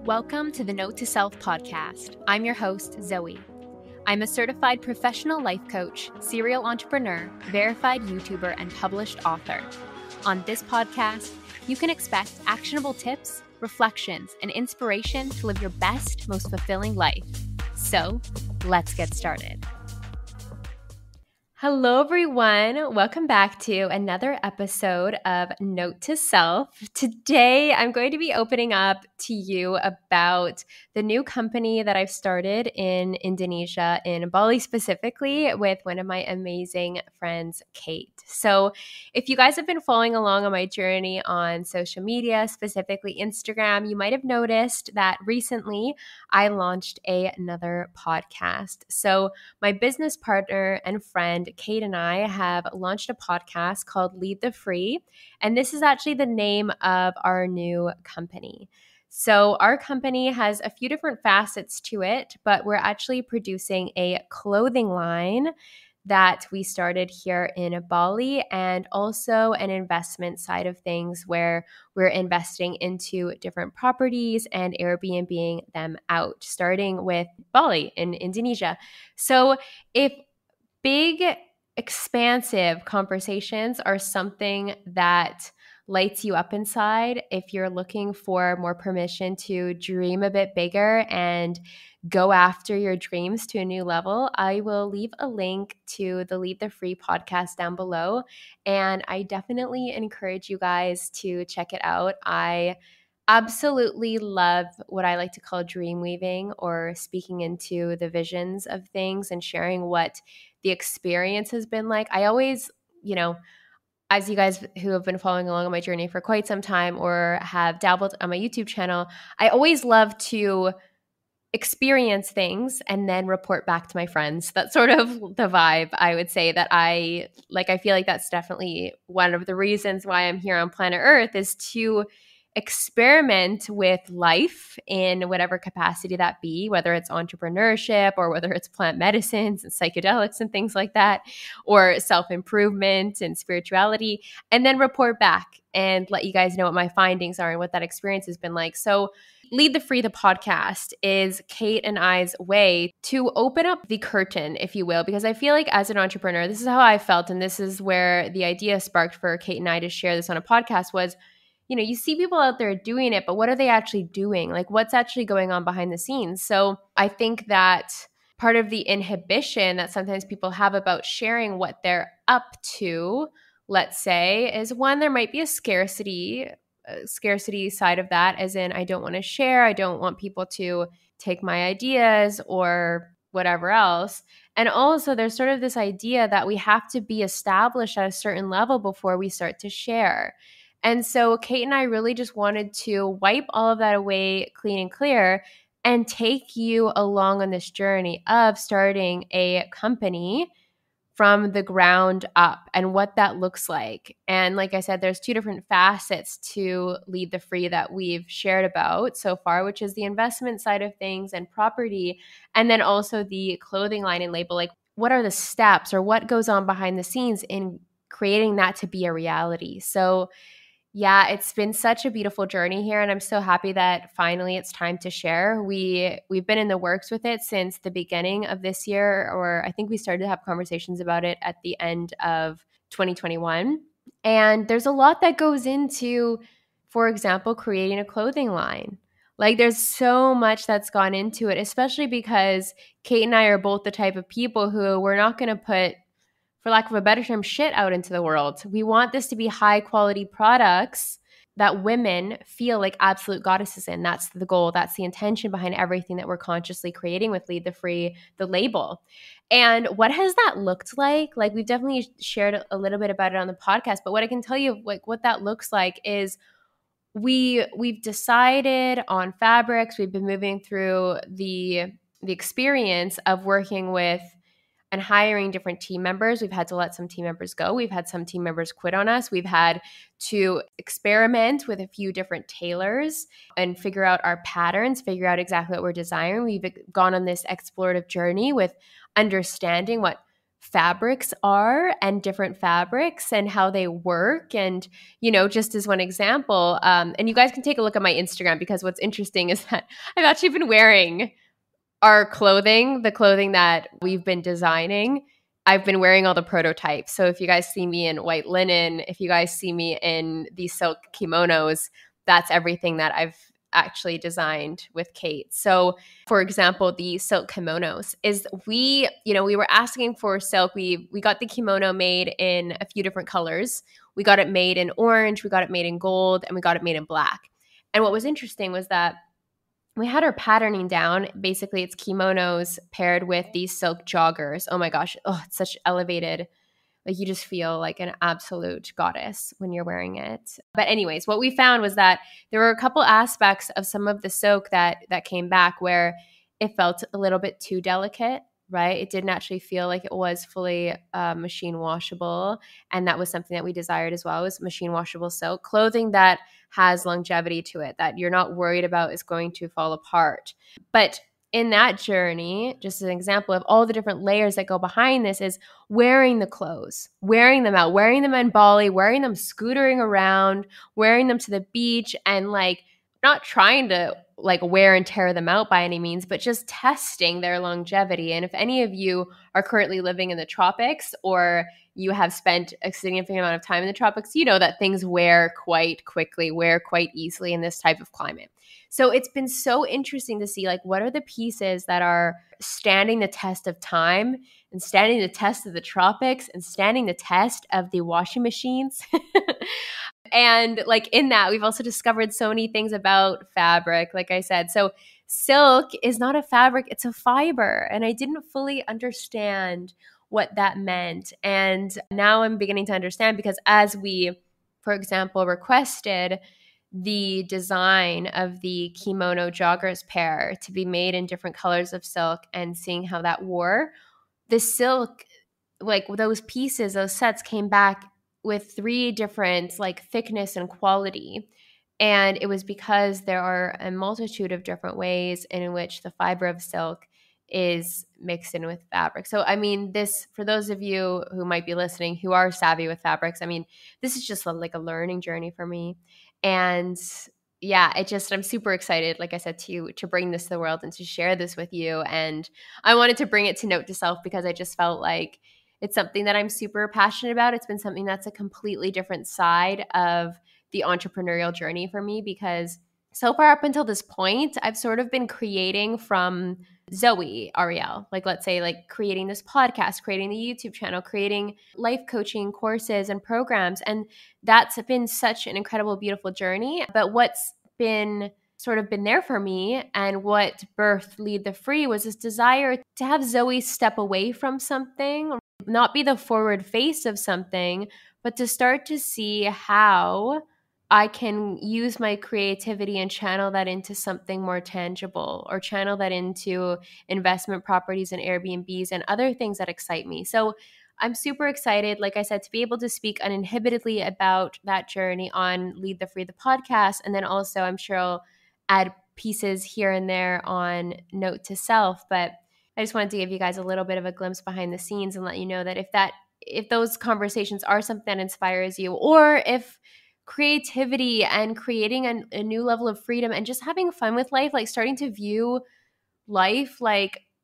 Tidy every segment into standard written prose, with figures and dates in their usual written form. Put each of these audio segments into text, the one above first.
Welcome to the Note to Self podcast. I'm your host, Zoe. I'm a certified professional life coach, serial entrepreneur, verified YouTuber, and published author. On this podcast, you can expect actionable tips, reflections, and inspiration to live your best, most fulfilling life. So, let's get started. Hello, everyone. Welcome back to another episode of Note to Self. Today, I'm going to be opening up to you about the new company that I've started in Indonesia, in Bali specifically, with one of my amazing friends, Kate. So if you guys have been following along on my journey on social media, specifically Instagram, you might have noticed that recently I launched another podcast. So my business partner and friend, Kate, and I have launched a podcast called Lead the Free, and this is actually the name of our new company. So our company has a few different facets to it, but we're actually producing a clothing line that we started here in Bali, and also an investment side of things where we're investing into different properties and Airbnb-ing them out, starting with Bali in Indonesia. So if big, expansive conversations are something that lights you up inside, if you're looking for more permission to dream a bit bigger and go after your dreams to a new level, I will leave a link to the Lead the Free podcast down below. And I definitely encourage you guys to check it out. I absolutely love what I like to call dream weaving, or speaking into the visions of things and sharing what the experience has been like. I always, as you guys who have been following along on my journey for quite some time or have dabbled on my YouTube channel, I always love to experience things and then report back to my friends. That's sort of the vibe I would say that I feel like that's definitely one of the reasons why I'm here on planet Earth, is to experiment with life in whatever capacity that be, whether it's entrepreneurship or whether it's plant medicines and psychedelics and things like that, or self-improvement and spirituality, and then report back and let you guys know what my findings are and what that experience has been like. So Lead the Free, the podcast, is Kate and I's way to open up the curtain, if you will, because I feel like as an entrepreneur, this is how I felt, and this is where the idea sparked for Kate and I to share this on a podcast was, you see people out there doing it, but what are they actually doing? Like, what's actually going on behind the scenes? So I think that part of the inhibition that sometimes people have about sharing what they're up to, let's say, is one, there might be a scarcity side of that, as in, I don't want to share. I don't want people to take my ideas or whatever else. And also there's sort of this idea that we have to be established at a certain level before we start to share. And so Kate and I really just wanted to wipe all of that away clean and clear and take you along on this journey of starting a company from the ground up and what that looks like. And like I said, there's two different facets to Lead the Free that we've shared about so far, which is the investment side of things and property, and then also the clothing line and label. Like, what are the steps or what goes on behind the scenes in creating that to be a reality? So yeah, it's been such a beautiful journey here, and I'm so happy that finally it's time to share. We've been in the works with it since the beginning of this year, or I think we started to have conversations about it at the end of 2021. And there's a lot that goes into, for example, creating a clothing line. Like, there's so much that's gone into it, especially because Kate and I are both the type of people who we're not going to put, for lack of a better term, shit out into the world. We want this to be high quality products that women feel like absolute goddesses in. That's the goal. That's the intention behind everything that we're consciously creating with Lead the Free, the label. And what has that looked like? Like, we've definitely shared a little bit about it on the podcast, but what I can tell you, like, what that looks like is we've decided on fabrics. We've been moving through the experience of working with and hiring different team members. We've had to let some team members go. We've had some team members quit on us. We've had to experiment with a few different tailors and figure out our patterns, figure out exactly what we're desiring. We've gone on this explorative journey with understanding what fabrics are and different fabrics and how they work. And, just as one example, and you guys can take a look at my Instagram, because what's interesting is that I've actually been wearing our clothing, the clothing that we've been designing. I've been wearing all the prototypes. So if you guys see me in white linen, if you guys see me in these silk kimonos, that's everything that I've actually designed with Kate. So for example, the silk kimonos is we were asking for silk. We got the kimono made in a few different colors. We got it made in orange, we got it made in gold, and we got it made in black. And what was interesting was that we had our patterning down. Basically, it's kimonos paired with these silk joggers. Oh my gosh. Oh, it's such elevated. Like, you just feel like an absolute goddess when you're wearing it. But anyways, what we found was that there were a couple aspects of some of the silk that came back where it felt a little bit too delicate, right? It didn't actually feel like it was fully machine washable. And that was something that we desired as well, was machine washable silk. Clothing that has longevity to it, that you're not worried about is going to fall apart. But in that journey, just as an example of all the different layers that go behind this, is wearing the clothes, wearing them out, wearing them in Bali, wearing them scootering around, wearing them to the beach, and not trying to wear and tear them out by any means, but just testing their longevity. And if any of you are currently living in the tropics, or you have spent a significant amount of time in the tropics, you know that things wear quite quickly, wear quite easily in this type of climate. So it's been so interesting to see what are the pieces that are standing the test of time and standing the test of the tropics and standing the test of the washing machines. And in that, we've also discovered so many things about fabric, like I said. So silk is not a fabric, it's a fiber. And I didn't fully understand what that meant. And now I'm beginning to understand, because as we, for example, requested the design of the kimono joggers pair to be made in different colors of silk and seeing how that wore, the silk, those pieces, those sets came back with 3 different thickness and quality. And it was because there are a multitude of different ways in which the fiber of silk is mixed in with fabric. So, I mean, this, for those of you who might be listening who are savvy with fabrics, I mean, this is just a learning journey for me. And yeah, I'm super excited, like I said, to bring this to the world and to share this with you. And I wanted to bring it to Note to Self because I just felt like it's something that I'm super passionate about. It's been something that's a completely different side of the entrepreneurial journey for me, because so far up until this point, I've sort of been creating from Zoe Ariel, let's say creating this podcast, creating the YouTube channel, creating life coaching courses and programs. And that's been such an incredible, beautiful journey. But what's been there for me, and what birthed Lead the Free, was this desire to have Zoe step away from something, not be the forward face of something, but to start to see how I can use my creativity and channel that into something more tangible, or channel that into investment properties and Airbnbs and other things that excite me. So I'm super excited, like I said, to be able to speak uninhibitedly about that journey on Lead the Free, the podcast. And then also, I'm sure I'll add pieces here and there on Note to Self. But I just wanted to give you guys a little bit of a glimpse behind the scenes and let you know that if those conversations are something that inspires you, or if creativity and creating a new level of freedom and just having fun with life, starting to view life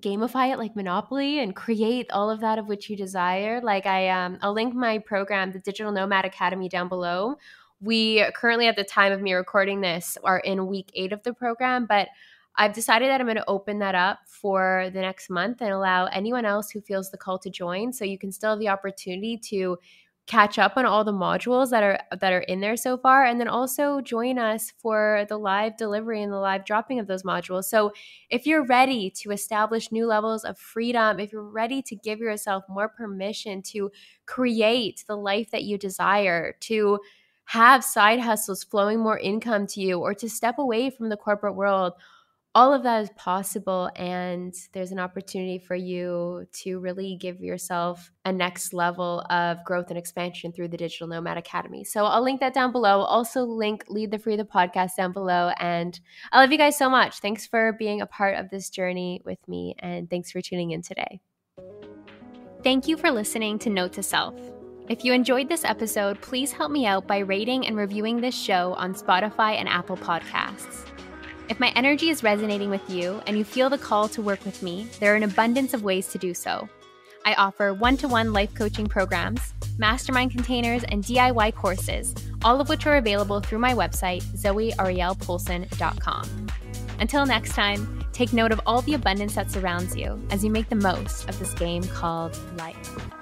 gamify it like Monopoly and create all of that of which you desire. I'll link my program, the Digital Nomad Academy, down below. We currently, at the time of me recording this, are in week 8 of the program, but I've decided that I'm going to open that up for the next month and allow anyone else who feels the call to join. So you can still have the opportunity to catch up on all the modules that are in there so far, and then also join us for the live delivery and the live dropping of those modules. So if you're ready to establish new levels of freedom, if you're ready to give yourself more permission to create the life that you desire, to have side hustles flowing more income to you, or to step away from the corporate world, all of that is possible, and there's an opportunity for you to really give yourself a next level of growth and expansion through the Digital Nomad Academy. So I'll link that down below. I'll also link Lead the Free, the podcast, down below. And I love you guys so much. Thanks for being a part of this journey with me, and thanks for tuning in today. Thank you for listening to Note to Self. If you enjoyed this episode, please help me out by rating and reviewing this show on Spotify and Apple Podcasts. If my energy is resonating with you and you feel the call to work with me, there are an abundance of ways to do so. I offer one-to-one life coaching programs, mastermind containers, and DIY courses, all of which are available through my website, zoearielpoulsen.com. Until next time, take note of all the abundance that surrounds you as you make the most of this game called life.